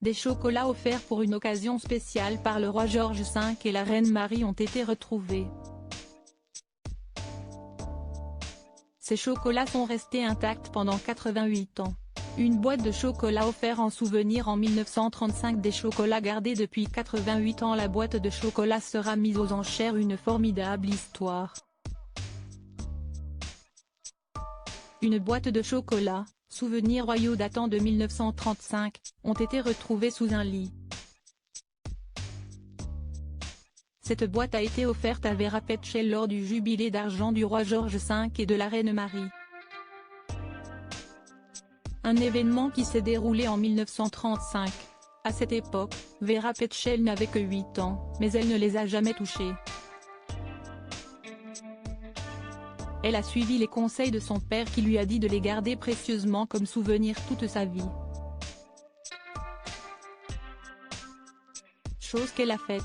Des chocolats offerts pour une occasion spéciale par le roi George V et la reine Marie ont été retrouvés. Ces chocolats sont restés intacts pendant 88 ans. Une boîte de chocolat offert en souvenir en 1935. Des chocolats gardés depuis 88 ans. La boîte de chocolat sera mise aux enchères. Une formidable histoire. Une boîte de chocolat, souvenirs royaux datant de 1935, ont été retrouvés sous un lit. Cette boîte a été offerte à Vera Petzschel lors du jubilé d'argent du roi George V et de la reine Marie. Un événement qui s'est déroulé en 1935. À cette époque, Vera Petzschel n'avait que 8 ans, mais elle ne les a jamais touchés. Elle a suivi les conseils de son père qui lui a dit de les garder précieusement comme souvenir toute sa vie. Chose qu'elle a faite.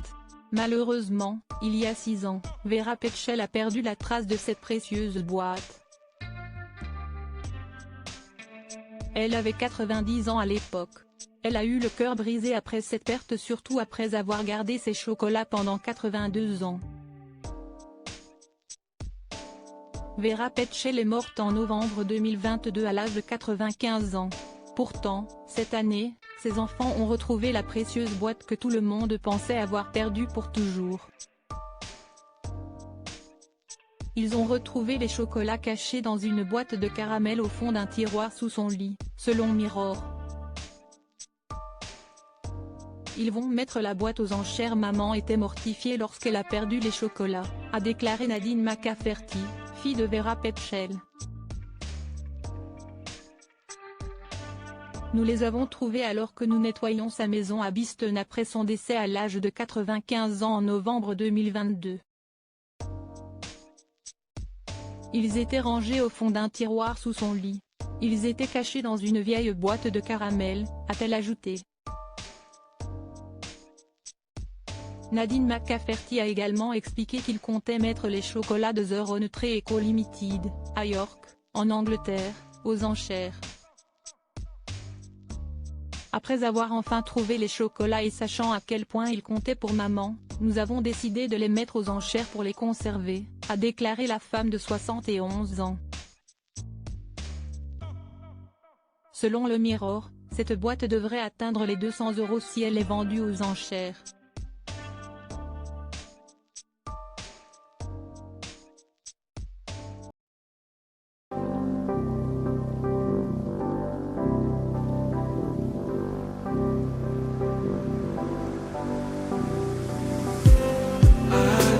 Malheureusement, il y a 6 ans, Vera Petzschel a perdu la trace de cette précieuse boîte. Elle avait 90 ans à l'époque. Elle a eu le cœur brisé après cette perte, surtout après avoir gardé ses chocolats pendant 82 ans. Vera Petzschel est morte en novembre 2022 à l'âge de 95 ans. Pourtant, cette année, ses enfants ont retrouvé la précieuse boîte que tout le monde pensait avoir perdue pour toujours. Ils ont retrouvé les chocolats cachés dans une boîte de caramel au fond d'un tiroir sous son lit, selon Mirror. Ils vont mettre la boîte aux enchères. Maman était mortifiée lorsqu'elle a perdu les chocolats, a déclaré Nadine McCafferty, fille de Vera Petzschel. Nous les avons trouvés alors que nous nettoyions sa maison à Beeston après son décès à l'âge de 95 ans en novembre 2022. Ils étaient rangés au fond d'un tiroir sous son lit. Ils étaient cachés dans une vieille boîte de caramel, a-t-elle ajouté. Nadine McCafferty a également expliqué qu'il comptait mettre les chocolats de The Rowntree Eco Limited, à York, en Angleterre, aux enchères. Après avoir enfin trouvé les chocolats et sachant à quel point ils comptaient pour maman, nous avons décidé de les mettre aux enchères pour les conserver, a déclaré la femme de 71 ans. Selon le Mirror, cette boîte devrait atteindre les 200 € si elle est vendue aux enchères.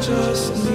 Just